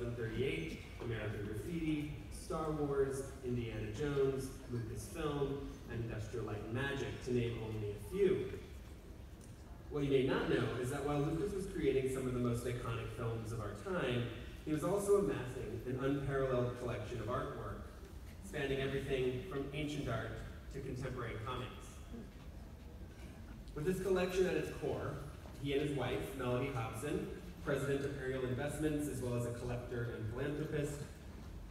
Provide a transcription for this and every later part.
1138, American Graffiti, Star Wars, Indiana Jones, Lucasfilm, and Industrial Light and Magic, to name only a few. What you may not know is that while Lucas was creating some of the most iconic films of our time, he was also amassing an unparalleled collection of artwork, spanning everything from ancient art to contemporary comics. With this collection at its core, he and his wife, Melody Hobson, president of Ariel Investments, as well as a collector and philanthropist,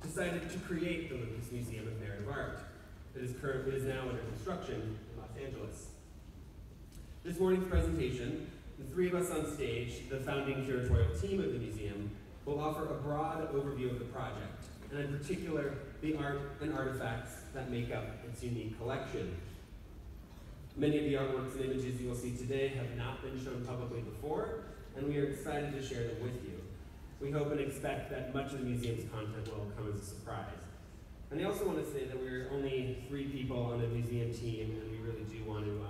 decided to create the Lucas Museum of Narrative Art that is now under construction in Los Angeles. This morning's presentation, the three of us on stage, the founding curatorial team of the museum, will offer a broad overview of the project, and in particular, the art and artifacts that make up its unique collection. Many of the artworks and images you will see today have not been shown publicly before, and we are excited to share them with you. We hope and expect that much of the museum's content will come as a surprise. And I also want to say that we're only 3 people on the museum team, and we really do want to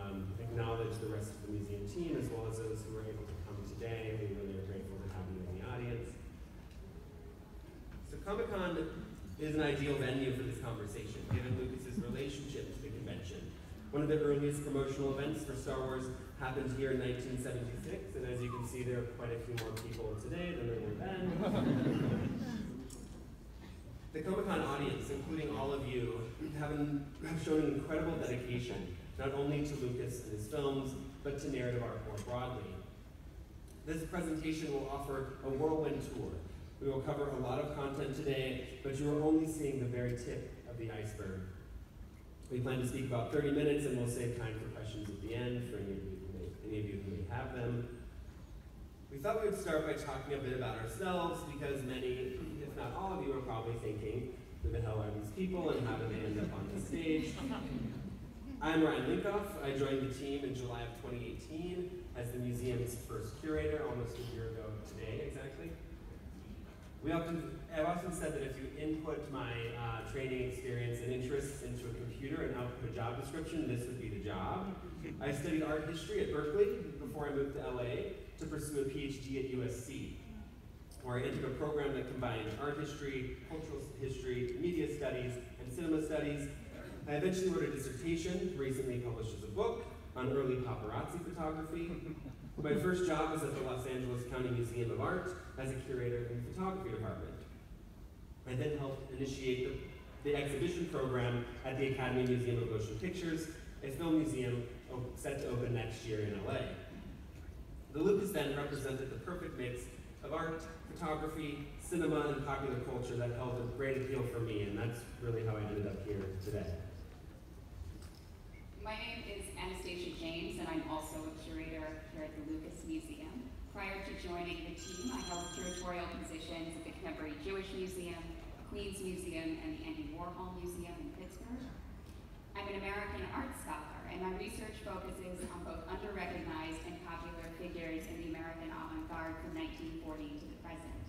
acknowledge the rest of the museum team, as well as those who were able to come today. We really are grateful to have you in the audience. So Comic-Con is an ideal venue for this conversation, given Lucas's relationship to the convention. One of the earliest promotional events for Star Wars happened here in 1976, and as you can see, there are quite a few more people today than there were then. The Comic-Con audience, including all of you, have shown an incredible dedication, not only to Lucas and his films, but to narrative art more broadly. This presentation will offer a whirlwind tour. We will cover a lot of content today, but you are only seeing the very tip of the iceberg. We plan to speak about 30 minutes, and we'll save time for questions at the end for any of you who may have them. We thought we would start by talking a bit about ourselves, because many, if not all of you, are probably thinking, who the hell are these people and how did they end up on the stage? I'm Ryan Linkoff. I joined the team in July of 2018 as the museum's first curator, almost a year ago today, exactly. I've often said that if you input my training experience and interests into a computer and output a job description, this would be the job. I studied art history at Berkeley before I moved to LA to pursue a PhD at USC, where I entered a program that combined art history, cultural history, media studies, and cinema studies. I eventually wrote a dissertation, recently published as a book, on early paparazzi photography. My first job was at the Los Angeles County Museum of Art as a curator in the photography department. I then helped initiate the exhibition program at the Academy Museum of Motion Pictures, a film museum set to open next year in LA. The Lucas then represented the perfect mix of art, photography, cinema, and popular culture that held a great appeal for me, and that's really how I ended up here today. My name is Anastasia James, and I'm also a curator here at the Lucas Museum. Prior to joining the team, I held curatorial positions at the Contemporary Jewish Museum, Queens Museum, and the Andy Warhol Museum in Pittsburgh. I'm an American art scholar, and my research focuses on both under-recognized and popular figures in the American avant-garde from 1940 to the present.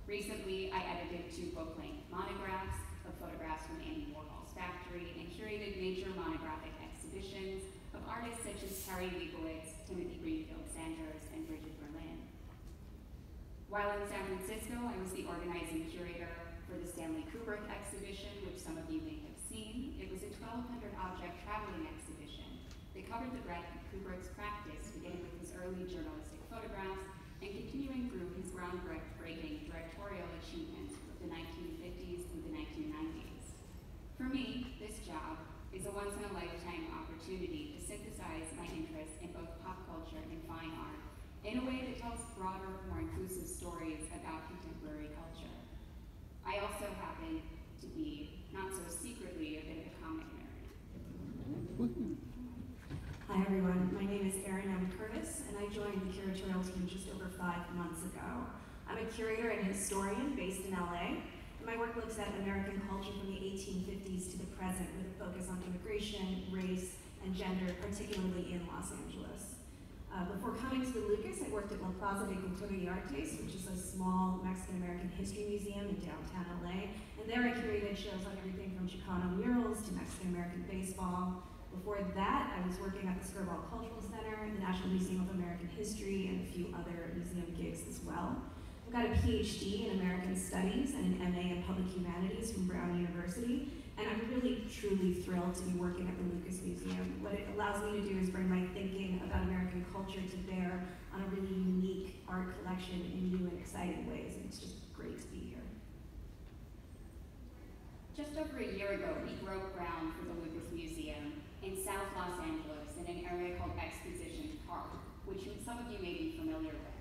Recently, I edited 2 book-length monographs of photographs from Andy Warhol's factory and curated major monographic exhibitions of artists such as Terry Leibowitz, Timothy Greenfield Sanders, and Bridget Berlin. While in San Francisco, I was the organizing curator for the Stanley Kubrick exhibition, which some of you may have seen. It was a 1,200 object traveling exhibition that covered the breadth of Kubrick's practice, beginning with his early journalistic photographs and continuing through his groundbreaking directorial achievements of the 1950s through the 1990s. For me, this job is a once-in-a-lifetime opportunity to synthesize my interests in both pop culture and fine art in a way that tells broader, more inclusive stories about contemporary culture. I also happen to be, not so secretly, a bit of a comic nerd. Hi everyone, my name is Erin M. Curtis, and I joined the curatorial team just over 5 months ago. I'm a curator and historian based in LA. My work looks at American culture from the 1850s to the present with a focus on immigration, race, and gender, particularly in Los Angeles. Before coming to the Lucas, I worked at La Plaza de Cultura y Artes, which is a small Mexican-American history museum in downtown LA. And there I curated shows on everything from Chicano murals to Mexican-American baseball. Before that, I was working at the Skirball Cultural Center, the National Museum of American History, and a few other museum gigs as well. I've got a PhD in American Studies and an MA in Public Humanities from Brown University, and I'm really, truly thrilled to be working at the Lucas Museum. What it allows me to do is bring my thinking about American culture to bear on a really unique art collection in new and exciting ways, and it's just great to be here. Just over a year ago, we broke ground for the Lucas Museum in South Los Angeles in an area called Exposition Park, which some of you may be familiar with.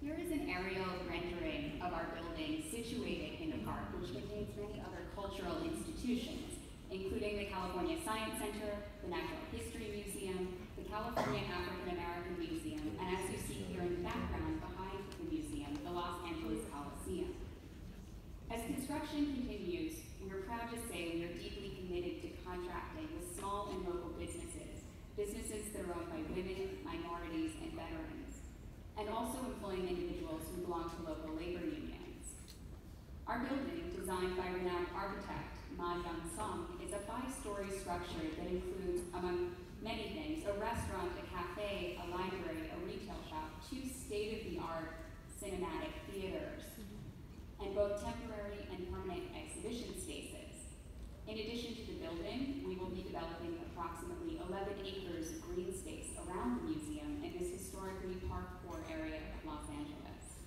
Here is an aerial rendering of our building situated in the park, which contains many other cultural institutions, including the California Science Center, the Natural History Museum, the California African American Museum, and as you see here in the background behind the museum, the Los Angeles Coliseum. As construction continues, we are proud to say we are deeply committed to contracting with small and local businesses that are owned by women, minorities, and veterans, and also employing individuals who belong to local labor unions. Our building, designed by renowned architect Ma Young-sung, is a 5-story structure that includes, among many things, a restaurant, a cafe, a library, a retail shop, 2 state-of-the-art cinematic theaters, and both temporary and permanent exhibition spaces. In addition to the building, we will be developing approximately 11 acres of green space around the museum in this historically park-poor area of Los Angeles.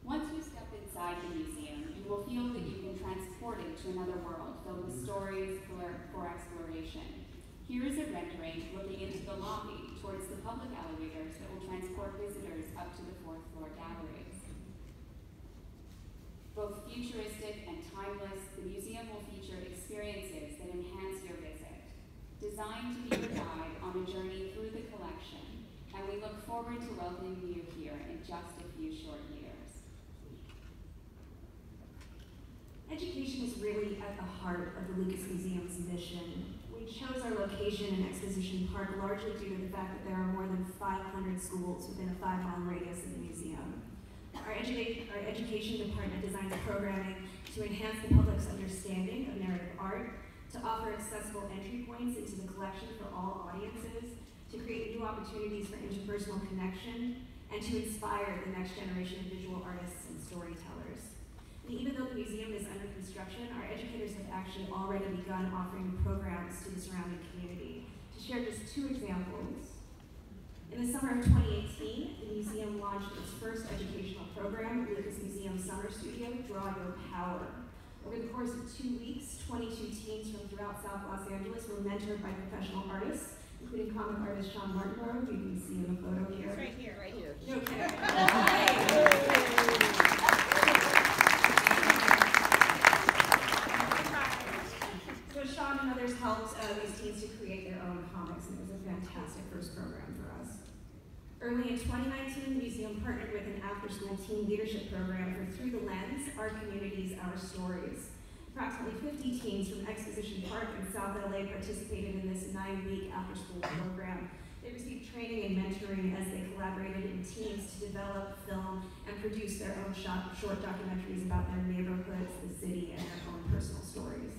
Once you step inside the museum, you will feel that you've been transported to another world filled with stories for exploration. Here is a rendering looking into the lobby towards the public elevators that will transport visitors up to the 4th floor galleries. Both futuristic and timeless, the museum will feature experiences that enhance your visit, designed to be your guide on a journey through the collection, and we look forward to welcoming you here in just a few short years. Education is really at the heart of the Lucas Museum's mission. We chose our location in Exposition Park largely due to the fact that there are more than 500 schools within a 5-mile radius of the museum. Our education department designs programming to enhance the public's understanding of narrative art, to offer accessible entry points into the collection for all audiences, to create new opportunities for interpersonal connection, and to inspire the next generation of visual artists and storytellers. And even though the museum is under construction, our educators have actually already begun offering programs to the surrounding community. To share just 2 examples, in the summer of 2018, the museum launched its first educational program, Lucas Museum Summer Studio, Draw Your Power. Over the course of 2 weeks, 22 teens from throughout South Los Angeles were mentored by professional artists, including comic artist Sean Martinborough, who you can see in the photo here. It's right here. No kidding. So Sean and others helped these teens to create their own comics, and it was a fantastic first program for us. Early in 2019, the museum partnered with an after-school teen leadership program for Through the Lens, Our Communities, Our Stories. Approximately 50 teens from Exposition Park in South LA participated in this 9-week after-school program. They received training and mentoring as they collaborated in teams to develop, film, and produce their own short documentaries about their neighborhoods, the city, and their own personal stories.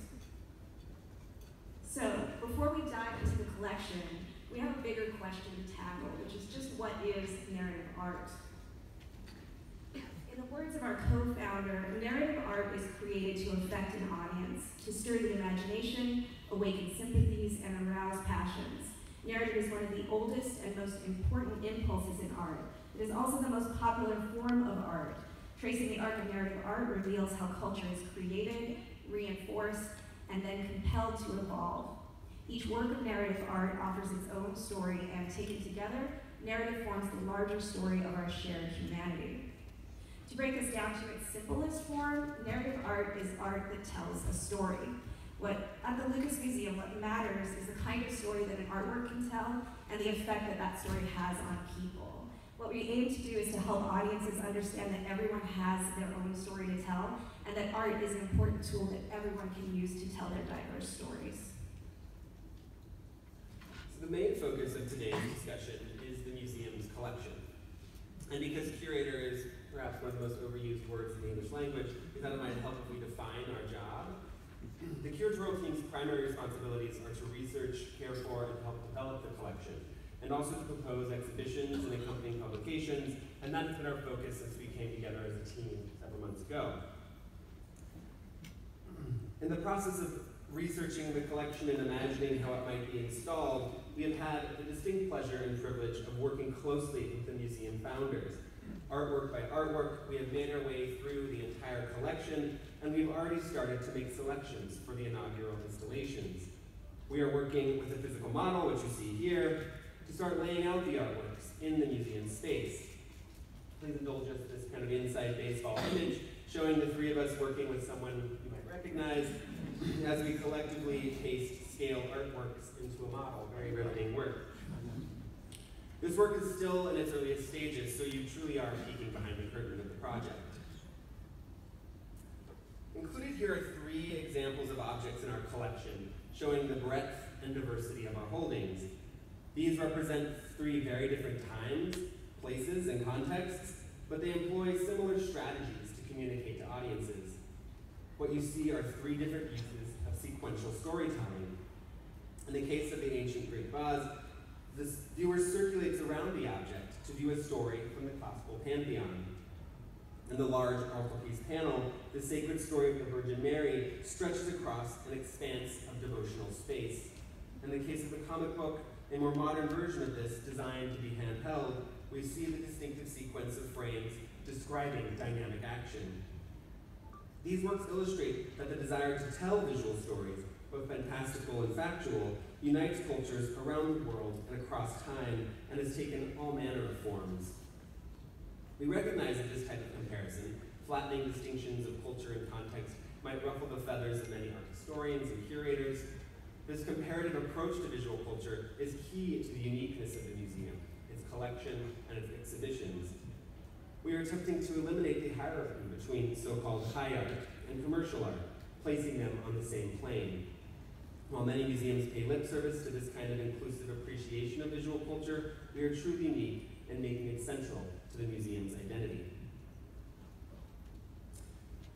So, before we dive into the collection, we have a bigger question to tackle, which is just what is narrative art? In the words of our co-founder, narrative art is created to affect an audience, to stir the imagination, awaken sympathies, and arouse passions. Narrative is one of the oldest and most important impulses in art. It is also the most popular form of art. Tracing the arc of narrative art reveals how culture is created, reinforced, and then compelled to evolve. Each work of narrative art offers its own story, and taken together, narrative forms the larger story of our shared humanity. To break this down to its simplest form, narrative art is art that tells a story. At the Lucas Museum, what matters is the kind of story that an artwork can tell and the effect that that story has on people. What we aim to do is to help audiences understand that everyone has their own story to tell, and that art is an important tool that everyone can use to tell their diverse stories. So the main focus of today's discussion is the museum's collection. And because curator is perhaps one of the most overused words in the English language, we thought it might help if we define our job. The curatorial team's primary responsibilities are to research, care for, and help develop the collection. and also to propose exhibitions and accompanying publications, and that's been our focus since we came together as a team several months ago. In the process of researching the collection and imagining how it might be installed, we have had the distinct pleasure and privilege of working closely with the museum founders. Artwork by artwork, we have made our way through the entire collection, and we've already started to make selections for the inaugural installations. We are working with a physical model, which you see here, to start laying out the artworks in the museum space. Please indulge us with this kind of inside baseball image, showing the three of us working with someone you might recognize as we collectively paste scale artworks into a model. Very riveting work. This work is still in its earliest stages, so you truly are peeking behind the curtain of the project. Included here are 3 examples of objects in our collection, showing the breadth and diversity of our holdings. These represent 3 very different times, places, and contexts, but they employ similar strategies to communicate to audiences. What you see are 3 different uses of sequential storytelling. In the case of the ancient Greek vase, the viewer circulates around the object to view a story from the classical pantheon. In the large altarpiece panel, the sacred story of the Virgin Mary stretches across an expanse of devotional space. In the case of the comic book, a more modern version of this, designed to be handheld, we see the distinctive sequence of frames describing dynamic action. These works illustrate that the desire to tell visual stories, both fantastical and factual, unites cultures around the world and across time, and has taken all manner of forms. We recognize that this type of comparison, flattening distinctions of culture and context, might ruffle the feathers of many art historians and curators. This comparative approach to visual culture is key to the uniqueness of the museum, its collection, and its exhibitions. We are attempting to eliminate the hierarchy between so-called high art and commercial art, placing them on the same plane. While many museums pay lip service to this kind of inclusive appreciation of visual culture, we are truly unique in making it central to the museum's identity.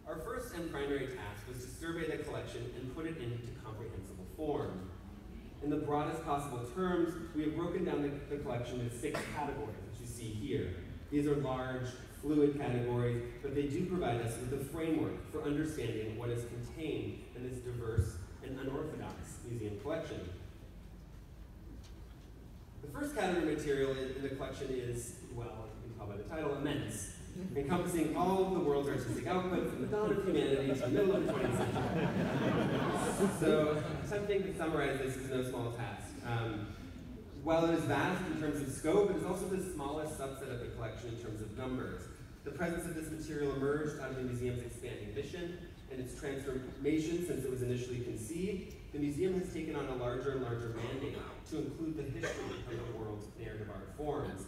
Our first and primary task was to survey the collection and put it into comprehensible form. In the broadest possible terms, we have broken down the collection into 6 categories, which you see here. These are large, fluid categories, but they do provide us with a framework for understanding what is contained in this diverse and unorthodox museum collection. The first category material in the collection is, well, you can tell by the title, immense, encompassing all of the world's artistic output from the dawn of humanity to the middle of the 20th century. So, attempting to summarize this is no small task. While it is vast in terms of scope, it is also the smallest subset of the collection in terms of numbers. The presence of this material emerged out of the museum's expanding mission and its transformation since it was initially conceived. The museum has taken on a larger and larger mandate to include the history of the world's narrative art forms.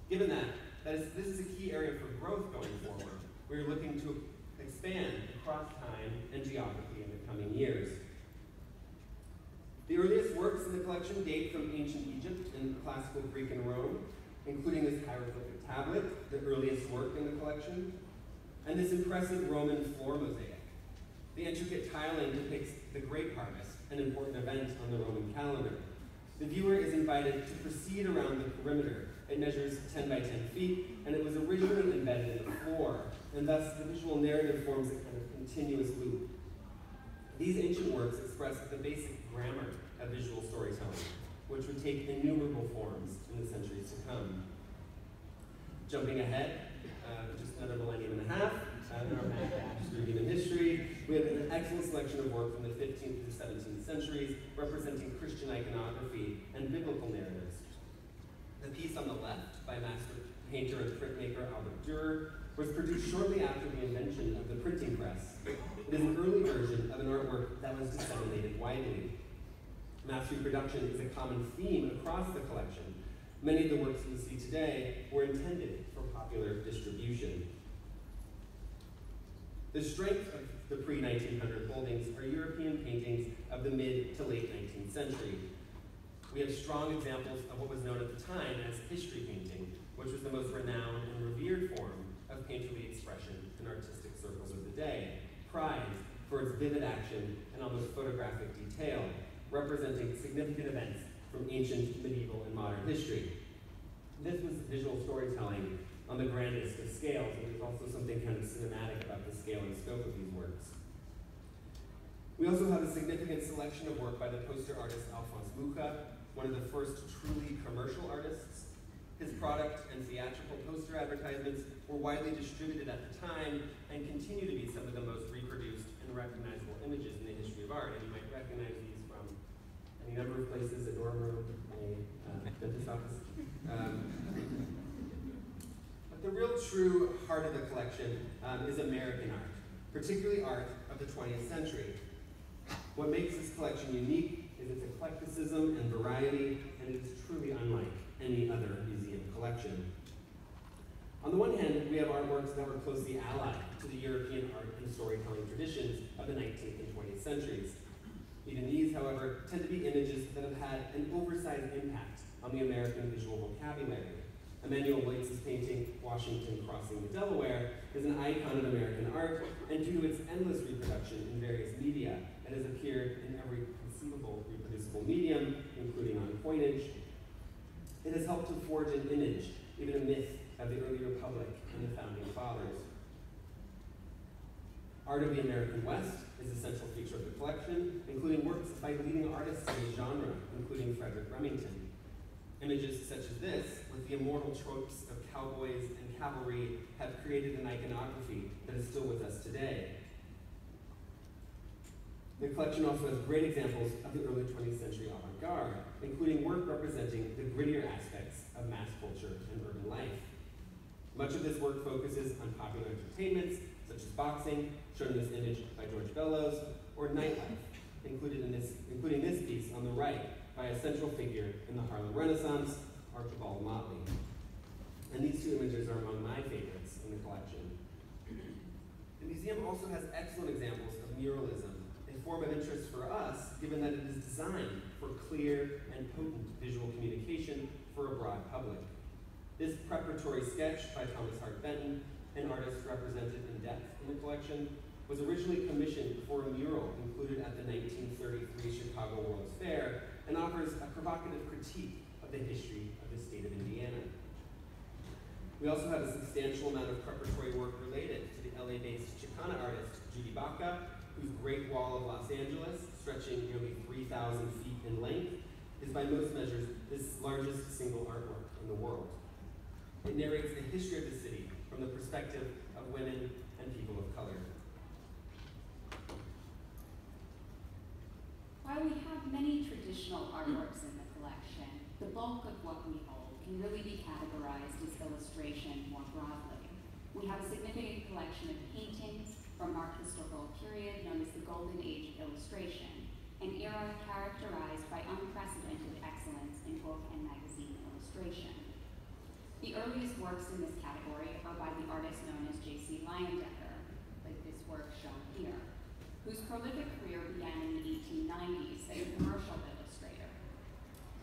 Given that, this is a key area for growth going forward. We are looking to expand across time and geography in the coming years. The earliest works in the collection date from ancient Egypt and classical Greek and Rome, including this hieroglyphic tablet, the earliest work in the collection, and this impressive Roman floor mosaic. The intricate tiling depicts the grape harvest, an important event on the Roman calendar. The viewer is invited to proceed around the perimeter. It measures 10 by 10 feet, and it was originally embedded in the floor, and thus the visual narrative forms a kind of continuous loop. These ancient works express the basic grammar of visual storytelling, which would take innumerable forms in the centuries to come. Jumping ahead, just another millennium and a half, in our path through human history, we have an excellent selection of work from the 15th to 17th centuries representing Christian iconography and biblical narratives. The piece on the left by master painter and printmaker Albert Dürer was produced shortly after the invention of the printing press. It is an early version of an artwork that was disseminated widely. Mass reproduction is a common theme across the collection. Many of the works you see today were intended for popular distribution. The strength of the pre-1900 holdings are European paintings of the mid to late 19th century. We have strong examples of what was known at the time as history painting, which was the most renowned and revered form of painterly expression in artistic circles of the day, prized for its vivid action and almost photographic detail, representing significant events from ancient, medieval, and modern history. This was visual storytelling on the grandest of scales, and there's also something kind of cinematic about the scale and scope of these works. We also have a significant selection of work by the poster artist Alphonse Mucha, one of the first truly commercial artists. His product and theatrical poster advertisements were widely distributed at the time and continue to be some of the most reproduced and recognizable images in the history of art. And you might recognize these from any number of places, a dorm room, a dentist's office. But the real true heart of the collection is American art, particularly art of the 20th century. What makes this collection unique is its eclecticism and variety, and it is truly unlike any other museum collection. On the one hand, we have artworks that were closely allied to the European art and storytelling traditions of the 19th and 20th centuries. Even these, however, tend to be images that have had an oversized impact on the American visual vocabulary. Emanuel Waits' painting, Washington Crossing the Delaware, is an icon of American art, and due to its endless reproduction in various media, it has appeared in every conceivable reproducible medium, including on coinage. It has helped to forge an image, even a myth, of the early republic and the founding fathers. Art of the American West is a central feature of the collection, including works by leading artists in the genre, including Frederick Remington. Images such as this, with the immortal tropes of cowboys and cavalry, have created an iconography that is still with us today. The collection also has great examples of the early 20th century avant-garde, including work representing the grittier aspects of mass culture and urban life. Much of this work focuses on popular entertainments, such as boxing, shown in this image by George Bellows, or nightlife, including this piece on the right by a central figure in the Harlem Renaissance, Archibald Motley. And these two images are among my favorites in the collection. The museum also has excellent examples of muralism, a form of interest for us, given that it is designed for clear and potent visual communication for a broad public. This preparatory sketch by Thomas Hart Benton, an artist represented in depth in the collection, was originally commissioned for a mural included at the 1933 Chicago World's Fair and offers a provocative critique of the history of the state of Indiana. We also have a substantial amount of preparatory work related to the LA-based Chicana artist Judy Baca, whose Great Wall of Los Angeles, stretching nearly 3,000 feet in length, is by most measures this largest single artwork in the world. It narrates the history of the city from the perspective of women and people of color. While we have many traditional artworks in the collection, the bulk of what we hold can really be categorized as illustration more broadly. We have a significant collection of paintings from our historical period known as the Golden Age of illustration, an era characterized by unprecedented excellence in book and magazine illustration. The earliest works in this category are by the artist known as J.C. Leyendecker, like this work shown here, whose prolific career began in the 1890s as a commercial illustrator.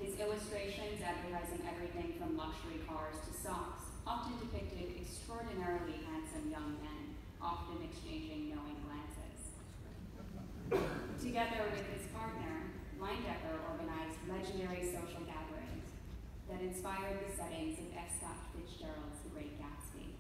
His illustrations, advertising everything from luxury cars to socks, often depicted extraordinarily handsome young men, often exchanging knowing glances. Together with his partner, Leyendecker organized legendary social gatherings that inspired the settings of F. Scott Fitzgerald's The Great Gatsby.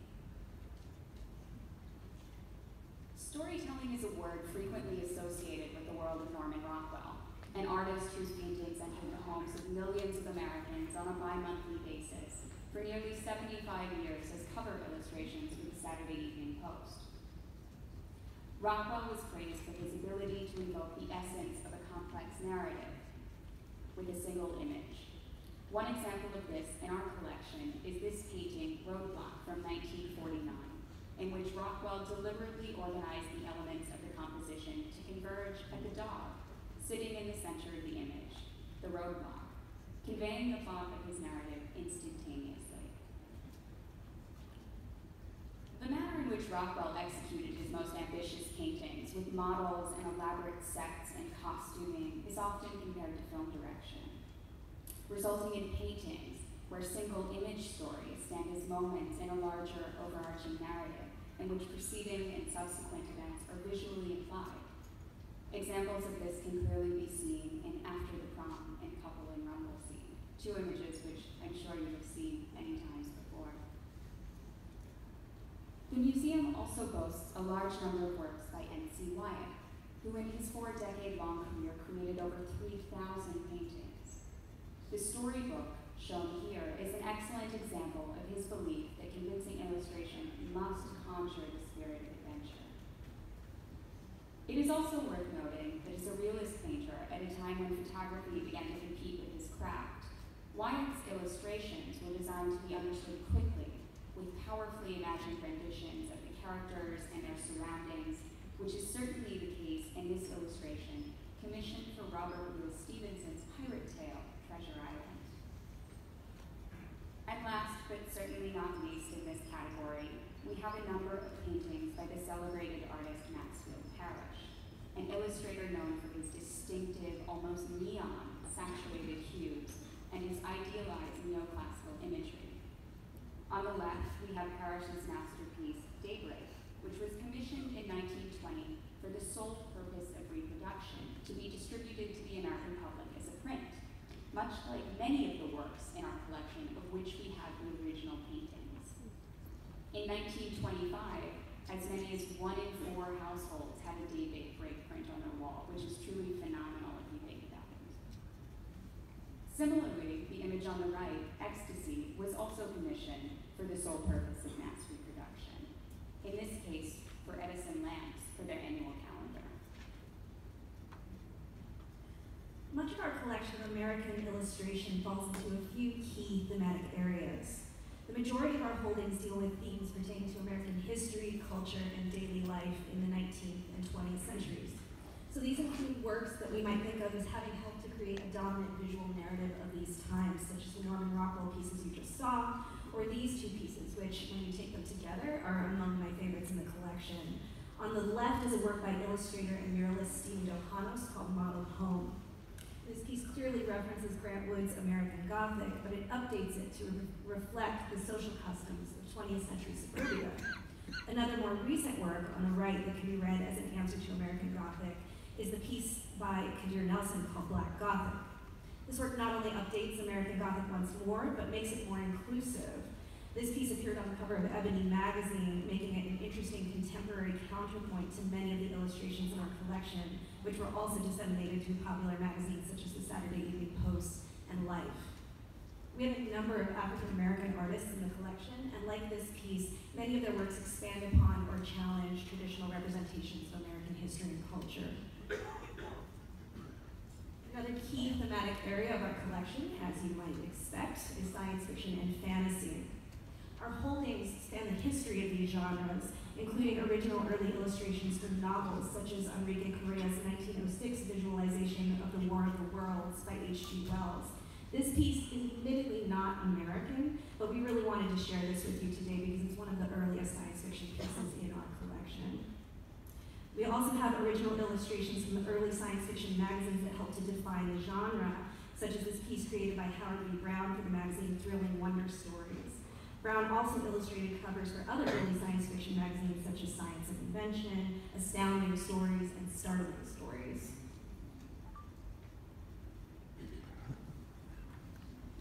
Storytelling is a word frequently associated with the world of Norman Rockwell, an artist whose paintings entered the homes of millions of Americans on a bi-monthly basis for nearly 75 years as cover illustrations for the Saturday Evening Post. Rockwell was praised for his ability to evoke the essence of a complex narrative with a single image. One example of this in our collection is this painting, Roadblock, from 1949, in which Rockwell deliberately organized the elements of the composition to converge at the dog, sitting in the center of the image, the roadblock, conveying the thought of his narrative instantaneously. The manner in which Rockwell executed his most ambitious paintings, with models and elaborate sets and costuming, is often compared to film direction, resulting in paintings where single image stories stand as moments in a larger overarching narrative in which preceding and subsequent events are visually implied. Examples of this can clearly be seen in After the Prom and Couple in Rumble's two images which I'm sure you have seen many times before. The museum also boasts a large number of works by N.C. Wyeth, who in his 4-decade-long career created over 3,000 paintings. The storybook shown here is an excellent example of his belief that convincing illustration must conjure the spirit of adventure. It is also worth noting that as a realist painter at a time when photography began to compete with his craft, Wyeth's illustrations were designed to be understood quickly, with powerfully imagined renditions of the characters and their surroundings, which is certainly the case in this illustration, commissioned for Robert Louis Stevenson's pirate tale, Treasure Island. And last, but certainly not least in this category, we have a number of paintings by the celebrated artist Maxfield Parrish, an illustrator known for his distinctive, almost neon, saturated hues and his idealized neoclassical imagery. On the left, we have Parrish's masterpiece, Daybreak, which was commissioned in 1920 for the sole purpose of reproduction, to be distributed to the American public as a print, much like many of the works in our collection of which we have the original paintings. In 1925, as many as 1 in 4 households had a Daybreak print on their wall, which is truly phenomenal if you think about it. Similarly, the image on the right, Ecstasy, was also commissioned for the sole purpose of mass reproduction. In this case, for Edison Lamps for their annual calendar. Much of our collection of American illustration falls into a few key thematic areas. The majority of our holdings deal with themes pertaining to American history, culture, and daily life in the 19th and 20th centuries. So these include works that we might think of as having helped to create a dominant visual narrative of these times, such as the Norman Rockwell pieces you just saw, or these two pieces, which, when you take them together, are among my favorites in the collection. On the left is a work by illustrator and muralist Stephen Dohanos called Model Home. This piece clearly references Grant Wood's American Gothic, but it updates it to reflect the social customs of 20th century suburbia. Another more recent work on the right that can be read as an answer to American Gothic is the piece by Kadir Nelson called Black Gothic. This work not only updates American Gothic once more, but makes it more inclusive. This piece appeared on the cover of Ebony magazine, making it an interesting contemporary counterpoint to many of the illustrations in our collection, which were also disseminated through popular magazines such as the Saturday Evening Post and Life. We have a number of African American artists in the collection, and like this piece, many of their works expand upon or challenge traditional representations of American history and culture. Another key thematic area of our collection, as you might expect, is science fiction and fantasy. Our holdings span the history of these genres, including original early illustrations from novels such as Enrique Correa's 1906 visualization of The War of the Worlds by H.G. Wells. This piece is admittedly not American, but we really wanted to share this with you today because it's one of the earliest science fiction pieces in our collection. We also have original illustrations from the early science fiction magazines that help to define a genre, such as this piece created by Howard V. Brown for the magazine Thrilling Wonder Stories. Brown also illustrated covers for other early science fiction magazines such as Science and Invention, Astounding Stories, and Startling Stories.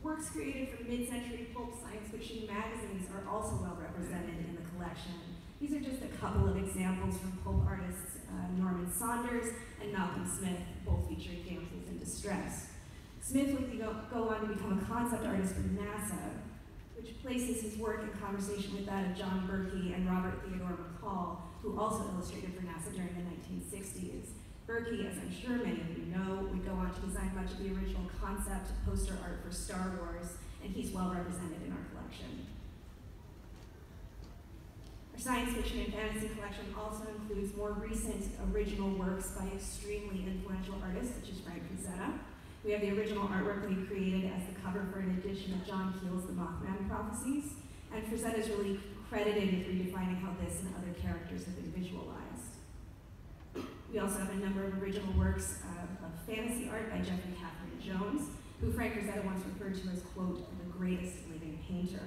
Works created for mid-century pulp science fiction magazines are also well represented in the collection. These are just a couple of examples from pulp artists Norman Saunders and Malcolm Smith, both featuring damsels in distress. Smith would go on to become a concept artist for NASA, which places his work in conversation with that of John Berkey and Robert Theodore McCall, who also illustrated for NASA during the 1960s. Berkey, as I'm sure many of you know, would go on to design much of the original concept poster art for Star Wars, and he's well represented in our collection. Our science fiction and fantasy collection also includes more recent original works by extremely influential artists such as Frank Frazetta. We have the original artwork that he created as the cover for an edition of John Keel's The Mothman Prophecies, and Frazetta is really credited with redefining how this and other characters have been visualized. We also have a number of original works of fantasy art by Jeffrey Catherine Jones, who Frank Frazetta once referred to as, quote, the greatest living painter.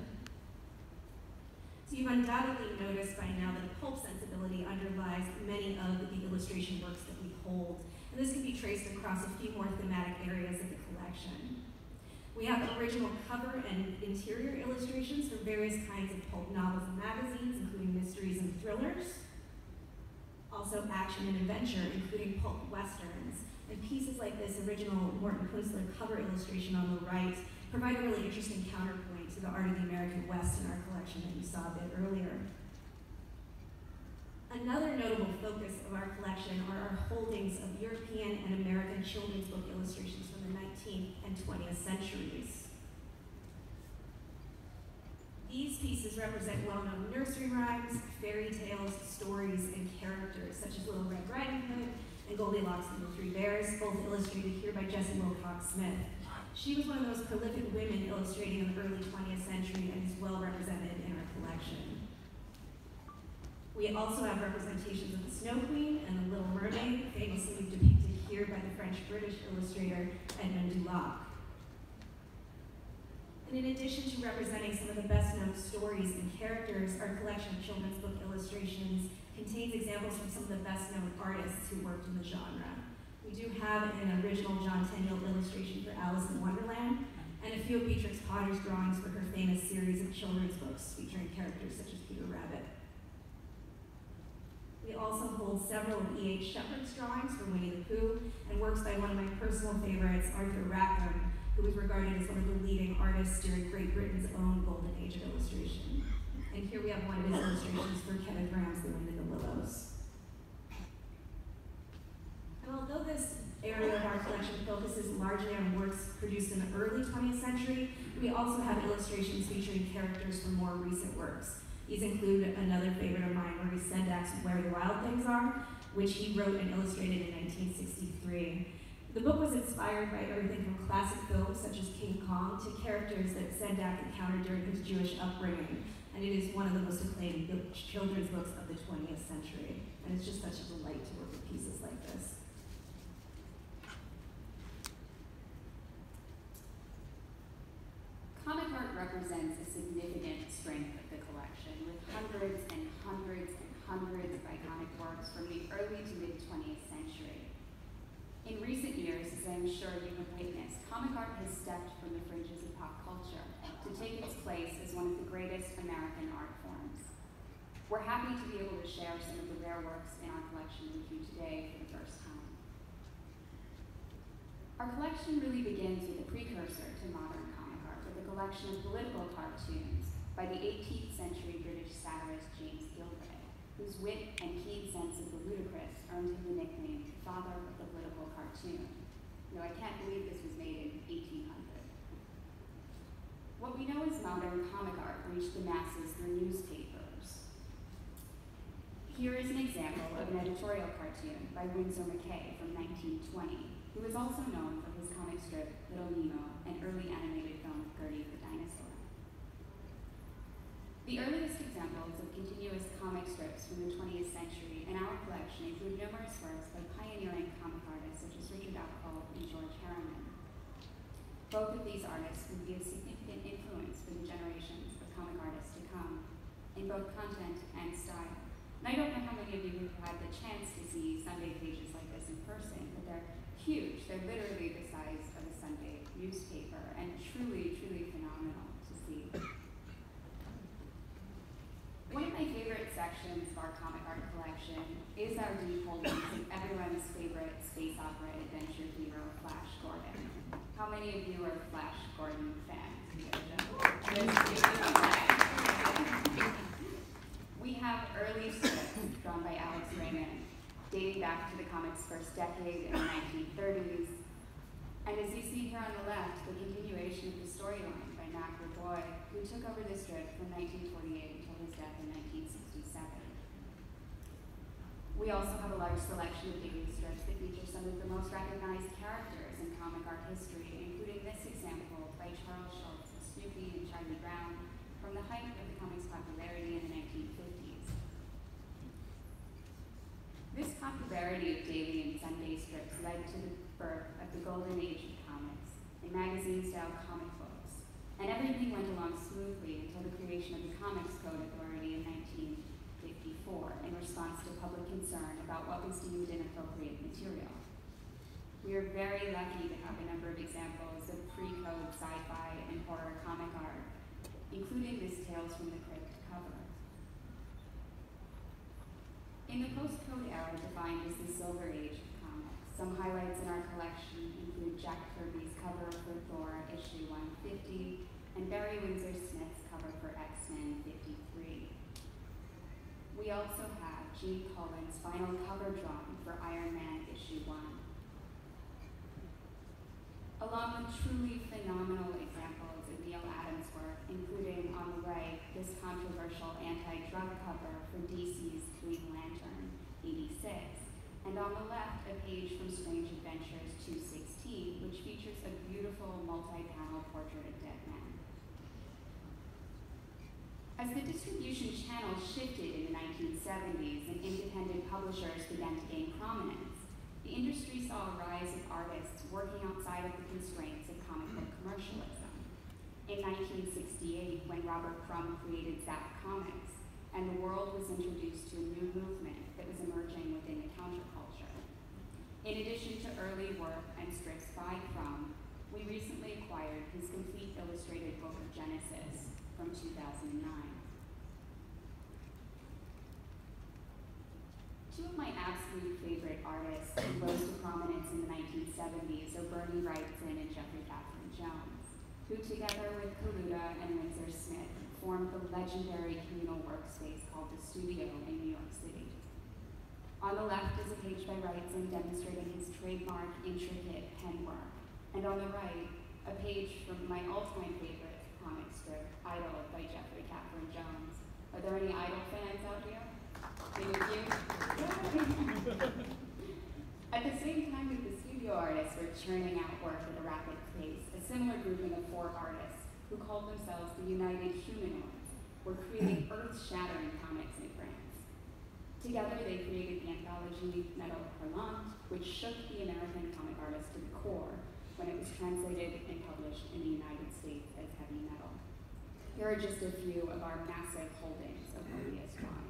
So you've undoubtedly noticed by now that a pulp sensibility underlies many of the illustration works that we hold, and this can be traced across a few more thematic areas of the collection. We have original cover and interior illustrations for various kinds of pulp novels and magazines, including mysteries and thrillers. Also action and adventure, including pulp westerns. And pieces like this original Morton Kunstler cover illustration on the right provide a really interesting counterpoint to the art of the American West in our collection that you saw a bit earlier. Another notable focus of our collection are our holdings of European and American children's book illustrations from the 19th and 20th centuries. These pieces represent well-known nursery rhymes, fairy tales, stories, and characters such as Little Red Riding Hood and Goldilocks and the Three Bears, both illustrated here by Jessie Wilcox Smith. She was one of those prolific women illustrating in the early 20th century and is well represented in our collection. We also have representations of the Snow Queen and the Little Mermaid, famously depicted here by the French-British illustrator Edmond Dulac. And in addition to representing some of the best-known stories and characters, our collection of children's book illustrations contains examples from some of the best-known artists who worked in the genre. We do have an original John Tenniel illustration for Alice in Wonderland, and a few of Beatrix Potter's drawings for her famous series of children's books featuring characters such as Peter Rabbit. We also hold several of E.H. Shepard's drawings for Winnie the Pooh, and works by one of my personal favorites, Arthur Rackham, who was regarded as one of the leading artists during Great Britain's own golden age of illustration. And here we have one of his illustrations for Kenneth Graham's The Wind in the Willows. And although this area of our collection focuses largely on works produced in the early 20th century, we also have illustrations featuring characters from more recent works. These include another favorite of mine, Maurice Sendak's Where the Wild Things Are, which he wrote and illustrated in 1963. The book was inspired by everything from classic films such as King Kong to characters that Sendak encountered during his Jewish upbringing, and it is one of the most acclaimed children's books of the 20th century. And it's just such a delight to work with pieces like this. Comic art represents a significant strength of the collection, with hundreds and hundreds and hundreds of iconic works from the early to mid-20th century. In recent years, as I'm sure you have witnessed, comic art has stepped from the fringes of pop culture to take its place as one of the greatest American art forms. We're happy to be able to share some of the rare works in our collection with you today for the first time. Our collection really begins with a precursor to modern comic art, with a collection of political cartoons by the 18th century British satirist James Gilray, whose wit and keen sense of the ludicrous earned him the nickname Father of the Political Cartoon. Though I can't believe this was made in 1800. What we know as modern comic art reached the masses through newspapers. Here is an example of an editorial cartoon by Winsor McCay from 1920, who is also known for his comic strip Little Nemo and early animated film Gertie the Dinosaur. The earliest examples of continuous comic strips from the 20th century in our collection include numerous works by pioneering comic artists such as Richard Appel and George Harriman. Both of these artists would be a significant influence for the generations of comic artists to come, in both content and style. And I don't know how many of you have had the chance to see Sunday pages like this in person, but they're huge. They're literally the size of a Sunday newspaper, and truly, truly phenomenal to see. One of my favorite sections of our comic art collection is our deep holdings of everyone's favorite space opera adventure hero, Flash Gordon. How many of you are Flash Gordon fans? We have early strips drawn by Alex Raymond, dating back to the comic's first decade in the 1930s. And as you see here on the left, the continuation of the storyline by Mac Raboy, who took over the strip from 1948 until his death in 1967. We also have a large selection of daily strips that feature some of the most recognized characters in comic art history, including this example by Charles Schulz of Snoopy and Charlie Brown from the height of the comic's popularity in the 1950s. This popularity of daily and Sunday strips led to the birth of the golden age of comics and magazine-style comic books, and everything went along smoothly until the creation of the Comics Code Authority in 1954 in response to public concern about what was deemed inappropriate material. We are very lucky to have a number of examples of pre-code sci-fi and horror comic art, including this Tales from the Crypt cover. In the post-code era defined as the Silver Age of comics, some highlights in our collection include Jack Kirby's cover for Thor issue 150 and Barry Windsor Smith's cover for X-Men 53. We also have Gene Colan's final cover drawing for Iron Man issue 1. Along with truly phenomenal examples of Neil Adams' work, including on the right, this controversial anti-drug cover for DC's Green Lantern 86, and on the left, a page from Strange Adventures 216, which features a beautiful multi-panel portrait of Dead Man. As the distribution channel shifted in the 1970s and independent publishers began to gain prominence, the industry saw a rise of artists working outside of the constraints of comic book commercialism. In 1968, when Robert Crumb created Zap Comics, and the world was introduced to a new movement that was emerging within the counterculture. In addition to early work and strips by Crumb, we recently acquired his complete illustrated book of Genesis from 2009. Two of my absolute favorite artists who rose to prominence in the 1970s are Bernie Wrightson and Jeffrey Catherine Jones, who together with Kaluta and Windsor Smith formed the legendary communal workspace called The Studio in New York City. On the left is a page by Wrightson demonstrating his trademark intricate pen work, and on the right, a page from my all-time favorite comic strip, Idol by Jeffrey Catherine Jones. Are there any Idol fans out here? Thank you. At the same time that the studio artists were churning out work at a rapid pace, a similar grouping of 4 artists who called themselves the United Humanoids were creating earth-shattering comics in France. Together, they created the anthology Metal Hurlant, which shook the American comic artist to the core when it was translated and published in the United States as heavy metal. Here are just a few of our massive holdings of Mobius drawings.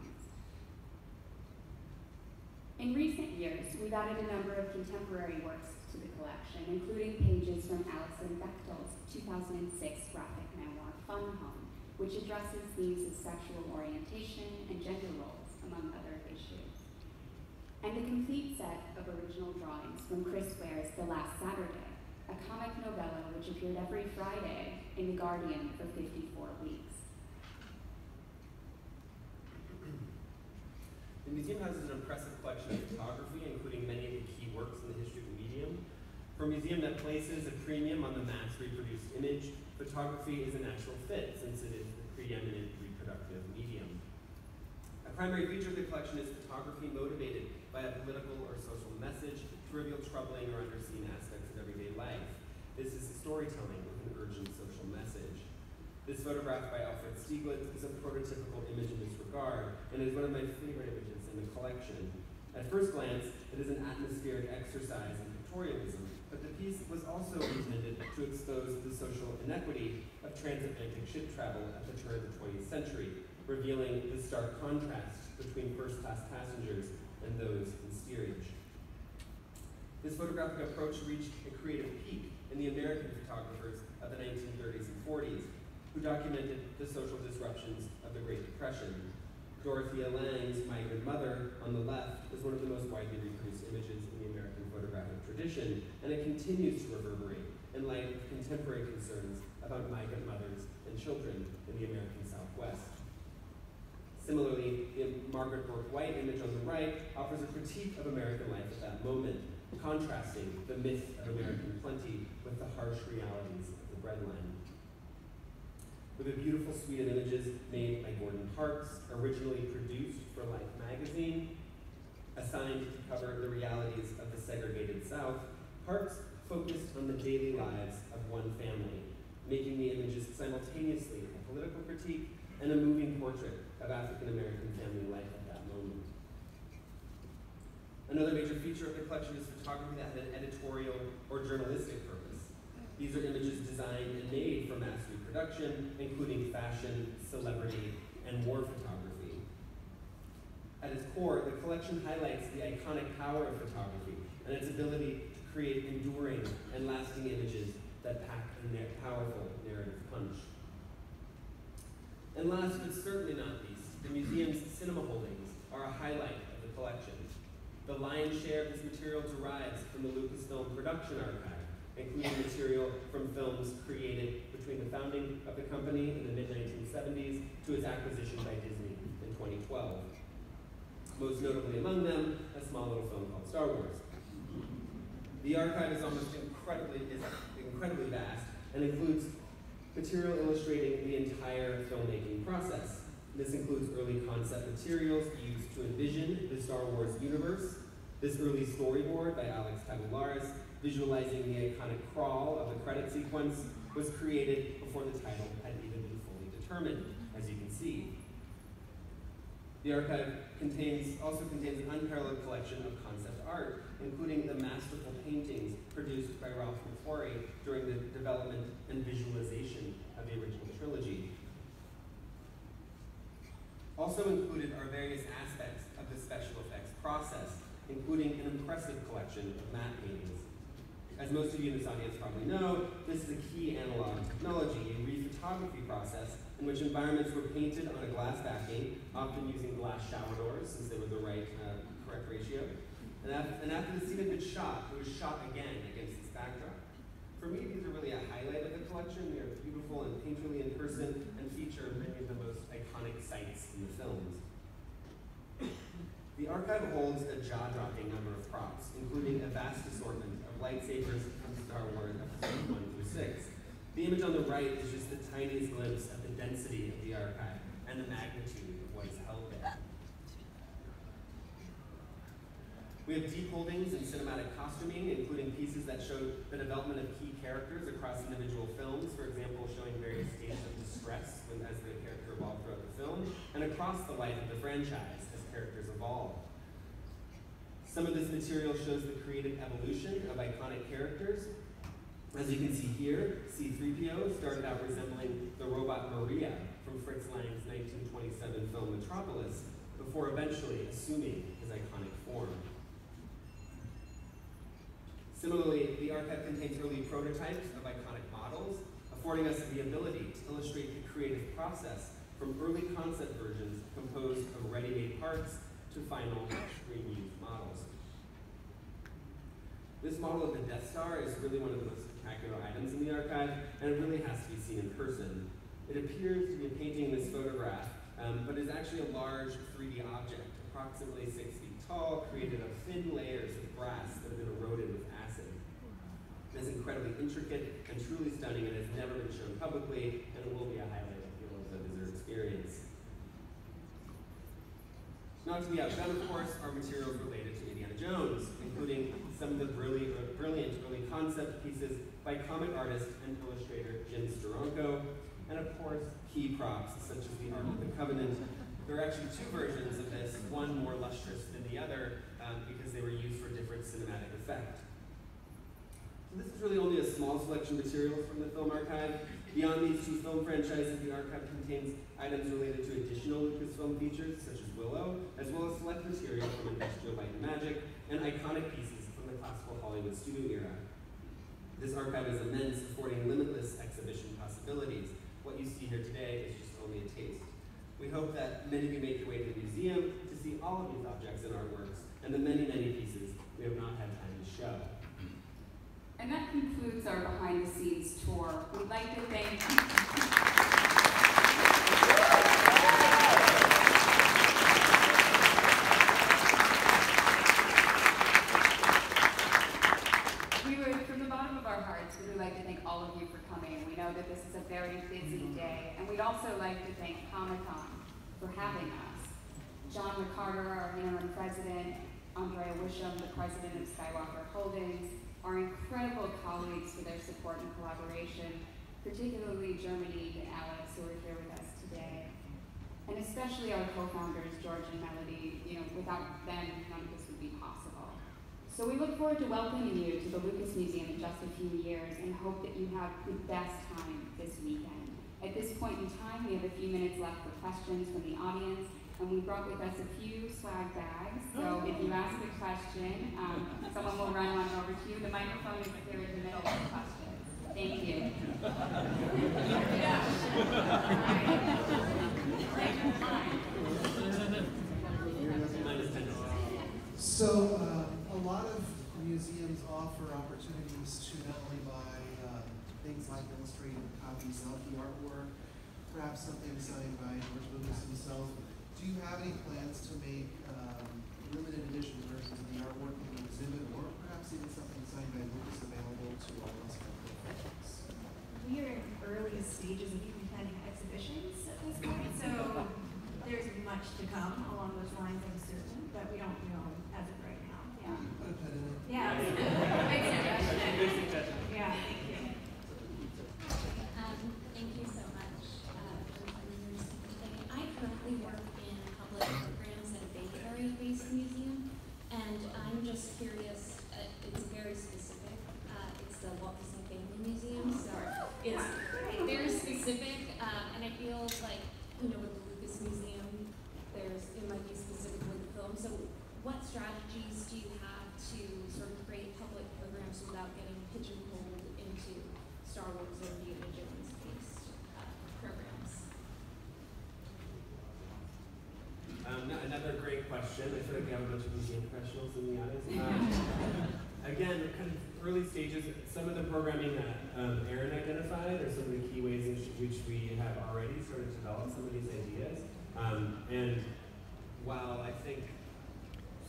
In recent years, we've added a number of contemporary works to the collection, including pages from Alison Bechdel's 2006 graphic memoir, Fun Home, which addresses themes of sexual orientation and gender roles, among other issues. And a complete set of original drawings from Chris Ware's The Last Saturday, a comic novella which appeared every Friday in The Guardian for 54 weeks. The museum houses an impressive collection of photography, including many of the key works in the history of the medium. For a museum that places a premium on the mass reproduced image, photography is a natural fit since it is the preeminent reproductive medium. A primary feature of the collection is photography motivated by a political or social message to reveal troubling or underseen aspects of everyday life. This is storytelling with an urgent social message. This photograph by Alfred Stieglitz is a prototypical image in this regard, and is one of my favorite images in the collection. At first glance, it is an atmospheric exercise in pictorialism, but the piece was also intended to expose the social inequity of transatlantic ship travel at the turn of the 20th century, revealing the stark contrast between first-class passengers and those in steerage. This photographic approach reached a creative peak in the American photographers of the 1930s and 40s, who documented the social disruptions of the Great Depression. Dorothea Lange's Migrant Mother, on the left, is one of the most widely reproduced images in the American photographic tradition, and it continues to reverberate in light of contemporary concerns about migrant mothers and children in the American Southwest. Similarly, the Margaret Bourke White image on the right offers a critique of American life at that moment, contrasting the myth of American plenty with the harsh realities of the breadline. With a beautiful suite of images made by Gordon Parks, originally produced for Life magazine, assigned to cover the realities of the segregated South, Parks focused on the daily lives of one family, making the images simultaneously a political critique and a moving portrait of African-American family life at that moment. Another major feature of the collection is photography that had an editorial or journalistic purpose. These are images designed and made for mass reproduction, including fashion, celebrity, and war photography. At its core, the collection highlights the iconic power of photography and its ability to create enduring and lasting images that pack a powerful narrative punch. And last but certainly not least, the museum's cinema holdings are a highlight of the collection. The lion's share of this material derives from the Lucasfilm Production Archive, including material from films created between the founding of the company in the mid-1970s to its acquisition by Disney in 2012. Most notably among them, a small little film called Star Wars. The archive is incredibly vast and includes material illustrating the entire filmmaking process. This includes early concept materials used to envision the Star Wars universe, this early storyboard by Alex Tabularis, visualizing the iconic crawl of the credit sequence, was created before the title had even been fully determined, as you can see. The archive also contains an unparalleled collection of concept art, including the masterful paintings produced by Ralph McQuarrie during the development and visualization of the original trilogy. Also included are various aspects of the special effects process, including an impressive collection of matte paintings. As most of you in this audience probably know, this is a key analog technology, a rephotography process in which environments were painted on a glass backing, often using glass shower doors since they were the correct ratio. And after the scene had been shot, it was shot again against this backdrop. For me, these are really a highlight of the collection. They are beautiful and painterly in person and feature many of the most iconic sights in the films. The archive holds a jaw-dropping number of props, including a vast assortment of lightsabers from Star Wars Episodes 1 through 6. The image on the right is just the tiniest glimpse of the density of the archive and the magnitude of what is held there. We have deep holdings in cinematic costuming, including pieces that show the development of key characters across individual films, for example, showing various stages of distress as the character evolved throughout the film, and across the life of the franchise as characters evolve. Some of this material shows the creative evolution of iconic characters. As you can see here, C-3PO started out resembling the robot Maria from Fritz Lang's 1927 film Metropolis, before eventually assuming his iconic form. Similarly, the archive contains early prototypes of iconic models, affording us the ability to illustrate the creative process from early concept versions composed of ready-made parts to final screen-used models. This model of the Death Star is really one of the most spectacular items in the archive, and it really has to be seen in person. It appears to be a painting in this photograph, but is actually a large 3D object, approximately 6 feet tall, created of thin layers of brass that have been eroded with acid. It is incredibly intricate and truly stunning, and has never been shown publicly, and it will be a highlight of the visitor experience. Not to be outdone, of course, are materials related to Indiana Jones, including some of the brilliant early concept pieces by comic artist and illustrator Jim Steranko, and of course, key props such as the Ark of the Covenant. There are actually two versions of this, one more lustrous than the other, because they were used for different cinematic effect. So this is really only a small selection of materials from the film archive. Beyond these two film franchises, the archive contains items related to additional Lucasfilm features, such as Willow, as well as select material from Industrial Light and Magic, and iconic pieces from the classical Hollywood studio era. This archive is immense, affording limitless exhibition possibilities. What you see here today is just only a taste. We hope that many of you make your way to the museum to see all of these objects and artworks, and the many, many pieces we have not had time to show. And that concludes our behind-the-scenes tour. We'd like to thank from the bottom of our hearts, we would like to thank all of you for coming. We know that this is a very busy day, and we'd also like to thank Comic-Con for having us. John McCarter, our interim president, Andrea Wisham, the president of Skywalker Holdings, our incredible colleagues for their support and collaboration, particularly Germany and Alex, who are here with us today. And especially our co-founders, George and Melody. Without them, none of this would be possible. So we look forward to welcoming you to the Lucas Museum in just a few years and hope that you have the best time this weekend. At this point in time, we have a few minutes left for questions from the audience. And we brought with us a few swag bags, so if you ask a question, someone will run one over to you. The microphone is here in the middle of the question. Thank you. So, a lot of museums offer opportunities to not only buy things like illustrated copies of the artwork, perhaps something signed by George Lucas himself. Do you have any plans to make limited edition versions of the artwork in the exhibit, or perhaps even something signed by Lucas available to all of us? We are in early stages of even planning exhibitions at this point, so there's much to come along those lines, I'm certain, but we don't know as of right now. Yeah. Put a pin in it. Yeah. Good suggestion. Yeah, thank you. Thank you so much for joining us today. I currently work in public programs at a Bay Area-based museum, and I'm just curious. It's very specific. It's the Walt Disney Family Museum, so it's very specific. And I feel like, with the Lucas Museum, it might be specific with the film. So, what strategies do you have to sort of create public programs without getting pigeonholed into Star Wars or Indiana Jones-based programs? Another great question. I feel like we have a bunch of museum professionals in the audience. Again, kind of early stages, some of the programming that Aaron identified are some of the key ways in which we have already started to develop some of these ideas. And while I think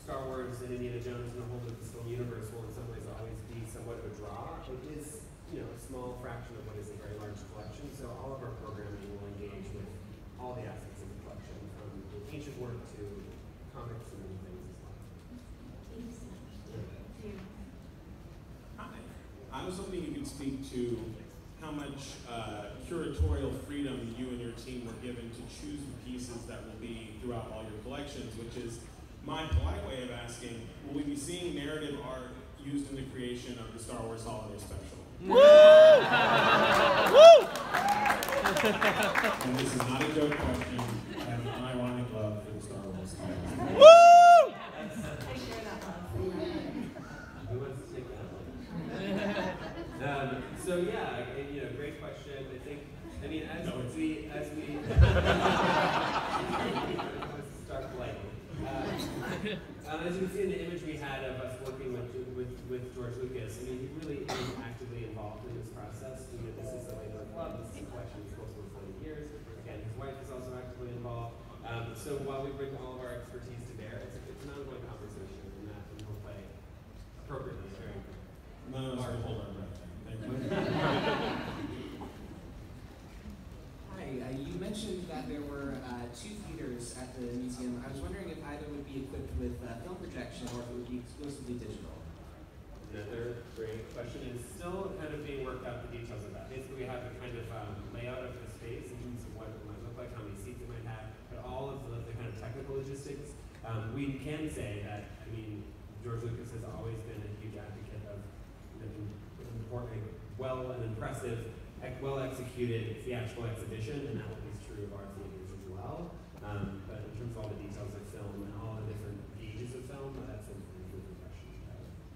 Star Wars and Indiana Jones and the whole Lucasfilm universe will in some ways always be somewhat of a draw, it is a small fraction of what is a very large collection. So all of our programming will engage with all the aspects of the collection, from ancient work to comics and many things as well. Thank you so much. Thank you. Hi. I was hoping you could speak to how much curatorial freedom you and your team were given to choose the pieces that will be throughout all your collections, which is my polite way of asking, will we be seeing narrative art used in the creation of the Star Wars Holiday Special? Woo! And this is not a joke question. I have an ironic love for the Star Wars Holiday Special. Woo! I share that love. Who wants to take that one? So yeah, great question. I think, as we start playing. As you can see in the image we had of us working with George Lucas, he really is actively involved in this process. This is a labor of love. This is a collection that's close to 40 years. Again, his wife is also actively involved. So while we bring all of our expertise to bear, it's an ongoing conversation, and that will play appropriately during. None of us will hold our breath. Thank you. Hi, you mentioned that there were 2 theaters at the museum. I was wondering if either would be equipped with film projection or if it would be exclusively digital. Another great question, and still kind of being worked out the details of that. Basically, we have a kind of layout of the space in terms of what it might look like, how many seats it might have, but all of the kind of technical logistics. We can say that, George Lucas has always been a huge advocate of important, impressive, well-executed theatrical exhibition, and that will be true of our theaters as well. But in terms of all the details of film and all the different pages of film, that's a really good question.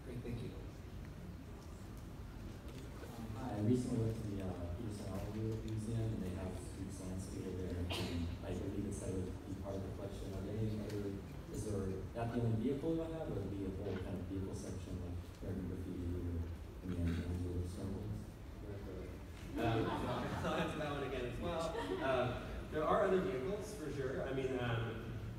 Great, thank you. Hi, I recently went to the Peterson Hollywood Museum, and they have Streets Landscape there, and I believe it said it would be part of the collection. Are there any other, is there not the only vehicle you have, or would it be a whole kind of vehicle section like American Graffiti or Indiana Jones or Star Wars? I'll answer that one again as well. There are other vehicles for sure.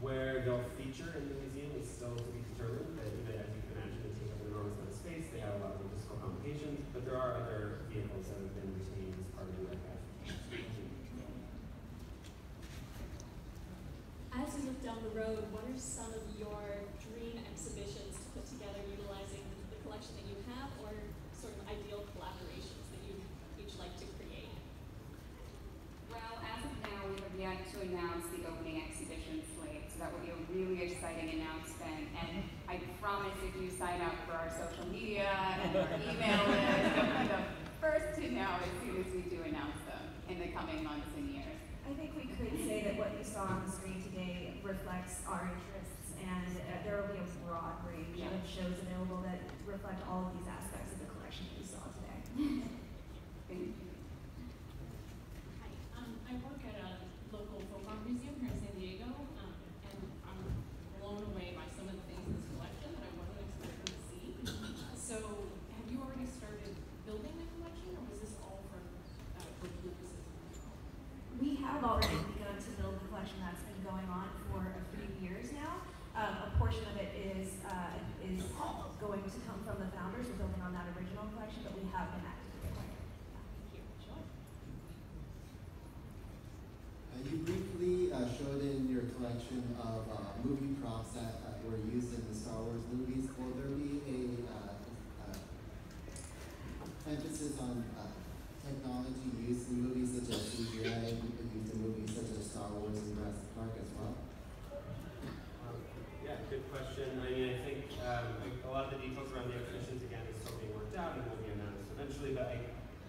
Where they'll feature in the museum is still to be determined. But, as you can imagine, they take up an enormous amount of space. They have a lot of logistical complications, but there are other vehicles that have been retained as part of the archive. As you look down the road, what are some of your dream exhibitions to put together utilizing the collection that you have, or sort of ideal collaborations that you each like to create? Well, as of now, we have yet to announce the opening exhibition slate, so that will be a really exciting announcement. And I promise if you sign up for our social media and our email list, you'll be the first to know as soon as we do announce them in the coming months and years. I think we could say that what you saw on the screen today reflects our interests, and there will be a broad range of shows available that reflect all of these aspects of the collection that you saw today. Thank you. Hi, I work at a local folk art museum here in San Diego, and I'm blown away by some of the things in this collection that I wasn't expecting to see. So, have you already started building the collection, or was this all from George Lucas's? We have already begun to build the collection that's been going on for a few years now. A portion of it is going to come from the founders. We're building on that original collection, but we have been actively working. Thank you. Sure. You briefly showed in your collection of movie props that were used in the Star Wars movies. Will there be a emphasis on technology used in movies such as CGI, used in movies such as Star Wars and Jurassic Park as well? Yeah, good question. I mean, I think a lot of the details around the exhibitions, again, is still being worked out and will be announced eventually, but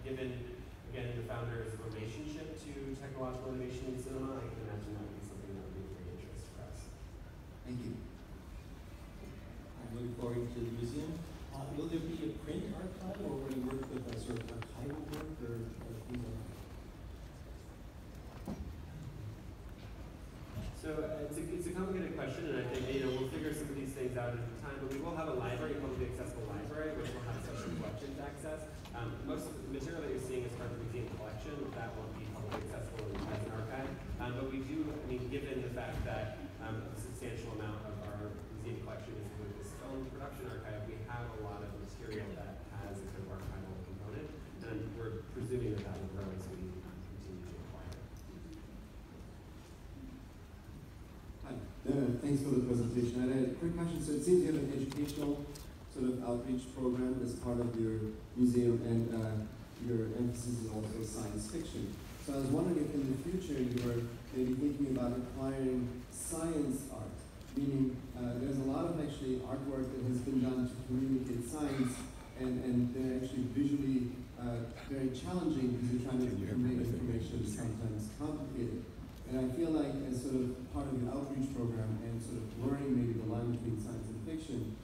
given, again, the founder's relationship to technological innovation in cinema, I can imagine that would be something that would be of great interest for us. Thank you. Moving forward to the museum, will there be a print archive, or will you work with a sort of archival work, or things like that? So it's a complicated question, and I think we'll figure some of these things out at the time. But we will have a library, a publicly accessible library, which will have special collections access. Most of the material that you're seeing is part of the museum collection. That won't be publicly accessible as an archive. But we do, I mean, given the fact that a substantial amount of our museum collection is with this film production archive, we have a lot of material that has a kind of archival component, and we're presuming that that will grow as we continue to acquire. Hi, thanks for the presentation. I had a quick question. So it seems you have an educational sort of outreach program as part of your museum, and your emphasis is also science fiction. So I was wondering if in the future you were maybe thinking about acquiring science art, meaning there's a lot of actually artwork that has been done to communicate science, and they're actually visually very challenging because you're trying to convey information that's sometimes complicated. And I feel like as sort of part of your outreach program and sort of blurring maybe the line between science and fiction,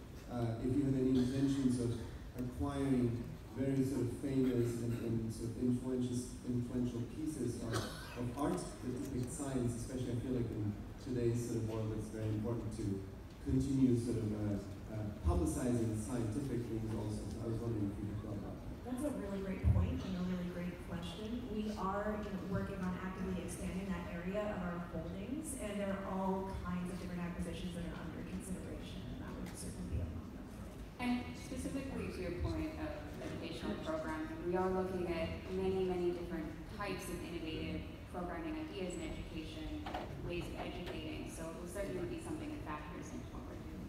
if you have any intentions of acquiring very sort of famous and sort of influential pieces of art that depict science, especially I feel like in today's sort of world it's very important to continue sort of publicizing scientific things also. So I was wondering if you could talk about that. That's a really great point and a really great question. We are working on actively expanding that area of our holdings, and there are all kinds of different acquisitions that are under consideration, and that would certainly be among them. And specifically to your point of educational programming, we are looking at many, many different types of innovative programming ideas in education, ways of educating, so it will certainly be something that factors into what we're doing.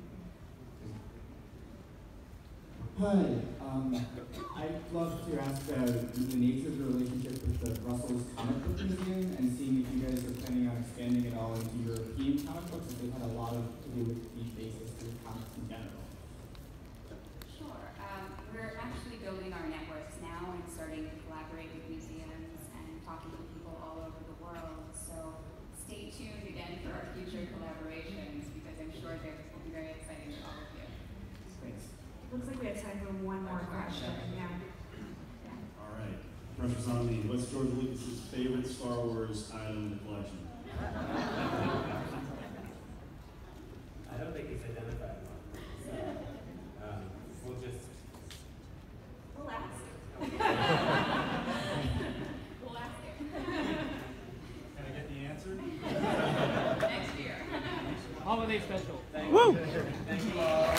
Hi, I'd love to ask the nature of the relationship with the Brussels Comic Book Museum, and seeing if you guys are planning on expanding it all into European comic books, as they've had a lot of to do with these basis to comics in general. Sure. We're actually building our networks now and starting to collaborate with museums and talking to people all over the world. So stay tuned again for our future collaborations, because I'm sure they will be very exciting for all of you. Thanks. Looks like we have time for one more question. Yeah. All right. Pressure's on me. What's George Lucas's favorite Star Wars item in the collection? I don't think he's identified one. So, we'll just... We'll ask. We'll ask it. Can I get the answer? Next year. Holiday special. Thank you. Thank you all.